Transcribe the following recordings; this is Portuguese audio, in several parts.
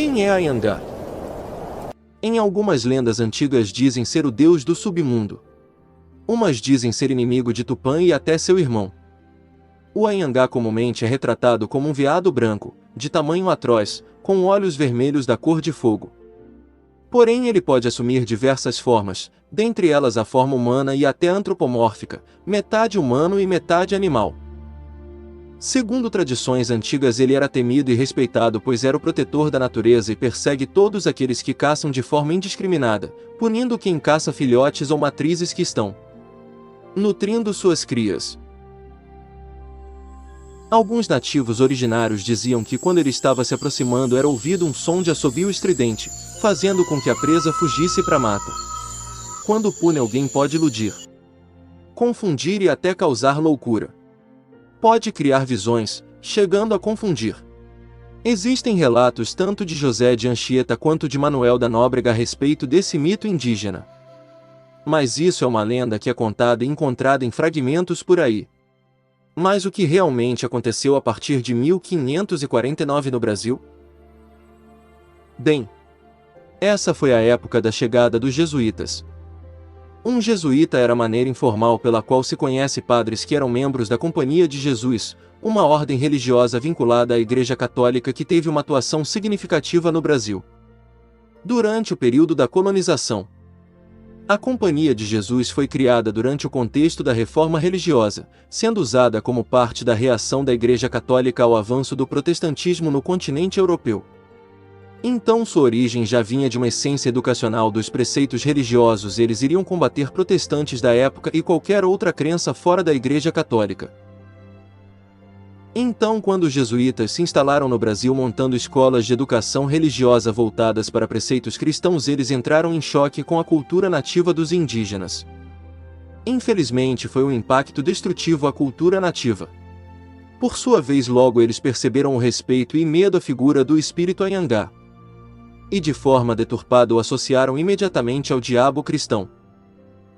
Quem é Anhangá? Em algumas lendas antigas dizem ser o deus do submundo. Umas dizem ser inimigo de Tupã e até seu irmão. O Anhangá comumente é retratado como um veado branco, de tamanho atroz, com olhos vermelhos da cor de fogo. Porém ele pode assumir diversas formas, dentre elas a forma humana e até antropomórfica, metade humano e metade animal. Segundo tradições antigas, ele era temido e respeitado pois era o protetor da natureza e persegue todos aqueles que caçam de forma indiscriminada, punindo quem caça filhotes ou matrizes que estão nutrindo suas crias. Alguns nativos originários diziam que quando ele estava se aproximando era ouvido um som de assobio estridente, fazendo com que a presa fugisse para a mata. Quando pune alguém pode iludir, confundir e até causar loucura. Pode criar visões, chegando a confundir. Existem relatos tanto de José de Anchieta quanto de Manuel da Nóbrega a respeito desse mito indígena. Mas isso é uma lenda que é contada e encontrada em fragmentos por aí. Mas o que realmente aconteceu a partir de 1549 no Brasil? Bem, essa foi a época da chegada dos jesuítas. Um jesuíta era a maneira informal pela qual se conhece padres que eram membros da Companhia de Jesus, uma ordem religiosa vinculada à Igreja Católica que teve uma atuação significativa no Brasil durante o período da colonização. A Companhia de Jesus foi criada durante o contexto da Reforma Religiosa, sendo usada como parte da reação da Igreja Católica ao avanço do protestantismo no continente europeu. Então sua origem já vinha de uma essência educacional dos preceitos religiosos. Eles iriam combater protestantes da época e qualquer outra crença fora da Igreja Católica. Então, quando os jesuítas se instalaram no Brasil montando escolas de educação religiosa voltadas para preceitos cristãos, eles entraram em choque com a cultura nativa dos indígenas. Infelizmente, foi um impacto destrutivo à cultura nativa. Por sua vez, logo eles perceberam o respeito e medo à figura do espírito Anhangá. E de forma deturpada o associaram imediatamente ao diabo cristão.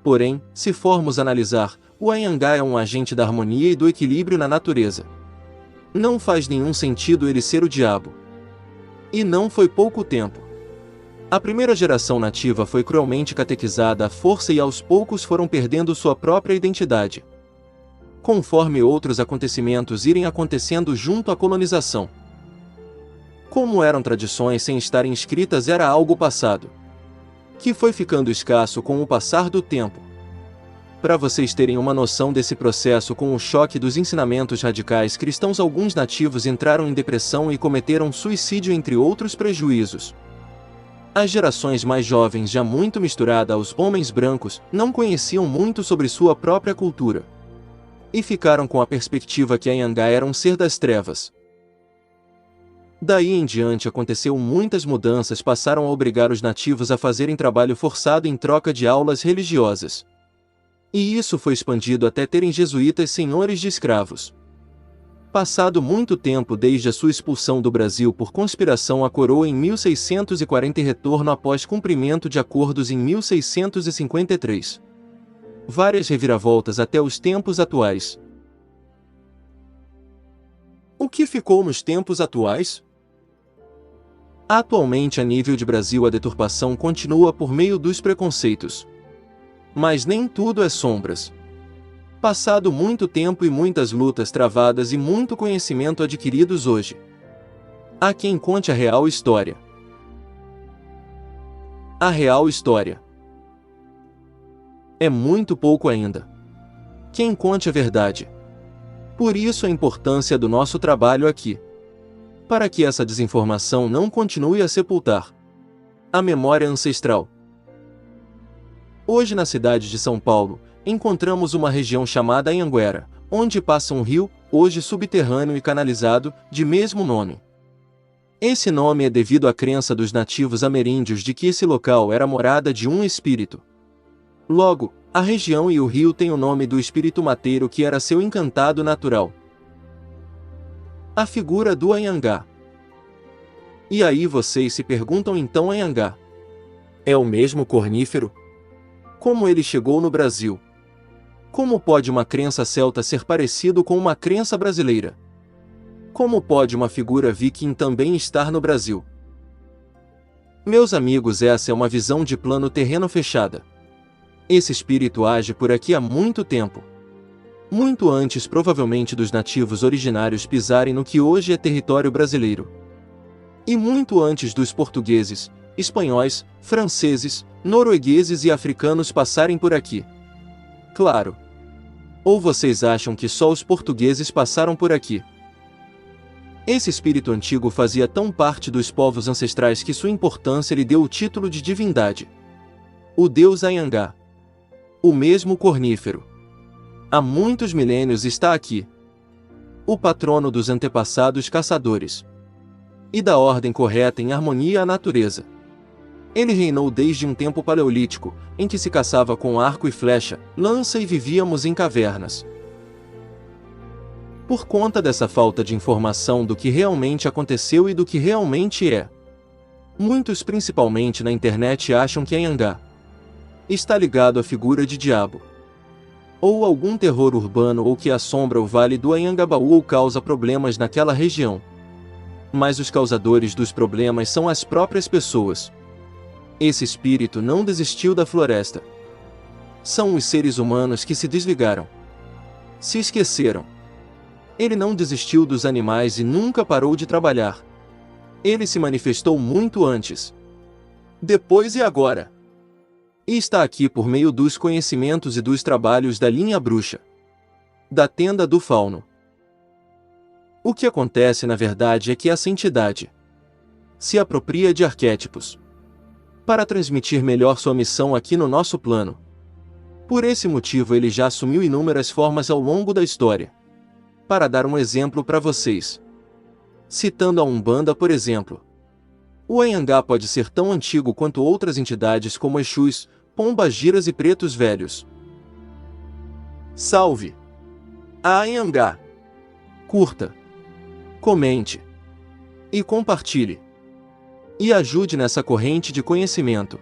Porém, se formos analisar, o Anhangá é um agente da harmonia e do equilíbrio na natureza. Não faz nenhum sentido ele ser o diabo. E não foi pouco tempo. A primeira geração nativa foi cruelmente catequizada à força e aos poucos foram perdendo sua própria identidade, conforme outros acontecimentos irem acontecendo junto à colonização. Como eram tradições sem estarem escritas, era algo passado, que foi ficando escasso com o passar do tempo. Para vocês terem uma noção desse processo, com o choque dos ensinamentos radicais cristãos, alguns nativos entraram em depressão e cometeram suicídio, entre outros prejuízos. As gerações mais jovens, já muito misturada aos homens brancos, não conheciam muito sobre sua própria cultura. E ficaram com a perspectiva que Anhangá era um ser das trevas. Daí em diante aconteceu muitas mudanças, passaram a obrigar os nativos a fazerem trabalho forçado em troca de aulas religiosas. E isso foi expandido até terem jesuítas senhores de escravos. Passado muito tempo desde a sua expulsão do Brasil por conspiração, a coroa em 1640 e retorno após cumprimento de acordos em 1653. Várias reviravoltas até os tempos atuais. O que ficou nos tempos atuais? Atualmente, a nível de Brasil, a deturpação continua por meio dos preconceitos. Mas nem tudo é sombras. Passado muito tempo e muitas lutas travadas e muito conhecimento adquiridos hoje, há quem conte a real história. A real história é muito pouco ainda. Quem conte a verdade. Por isso a importância do nosso trabalho aqui, para que essa desinformação não continue a sepultar a memória ancestral. Hoje, na cidade de São Paulo, encontramos uma região chamada Anhanguera, onde passa um rio, hoje subterrâneo e canalizado, de mesmo nome. Esse nome é devido à crença dos nativos ameríndios de que esse local era a morada de um espírito. Logo, a região e o rio têm o nome do espírito mateiro, que era seu encantado natural. A figura do Anhangá. E aí vocês se perguntam, então Anhangá é o mesmo cornífero? Como ele chegou no Brasil? Como pode uma crença celta ser parecido com uma crença brasileira? Como pode uma figura viking também estar no Brasil? Meus amigos, essa é uma visão de plano terreno fechada. Esse espírito age por aqui há muito tempo. Muito antes, provavelmente, dos nativos originários pisarem no que hoje é território brasileiro. E muito antes dos portugueses, espanhóis, franceses, noruegueses e africanos passarem por aqui. Claro. Ou vocês acham que só os portugueses passaram por aqui? Esse espírito antigo fazia tão parte dos povos ancestrais que sua importância lhe deu o título de divindade. O deus Anhangá. O mesmo cornífero. Há muitos milênios está aqui. O patrono dos antepassados caçadores. E da ordem correta em harmonia à natureza. Ele reinou desde um tempo paleolítico, em que se caçava com arco e flecha, lança e vivíamos em cavernas. Por conta dessa falta de informação do que realmente aconteceu e do que realmente é. Muitos, principalmente na internet, acham que Anhangá está ligado à figura de diabo, ou algum terror urbano, ou que assombra o vale do Anhangabaú ou causa problemas naquela região. Mas os causadores dos problemas são as próprias pessoas. Esse espírito não desistiu da floresta. São os seres humanos que se desligaram. Se esqueceram. Ele não desistiu dos animais e nunca parou de trabalhar. Ele se manifestou muito antes, depois e agora. E está aqui por meio dos conhecimentos e dos trabalhos da linha bruxa, da tenda do fauno. O que acontece na verdade é que essa entidade se apropria de arquétipos para transmitir melhor sua missão aqui no nosso plano. Por esse motivo ele já assumiu inúmeras formas ao longo da história. Para dar um exemplo para vocês, citando a Umbanda, por exemplo, o Anhangá pode ser tão antigo quanto outras entidades como Exus, Pombagiras e Pretos Velhos. Salve a Anhangá! Curta, comente e compartilhe. E ajude nessa corrente de conhecimento.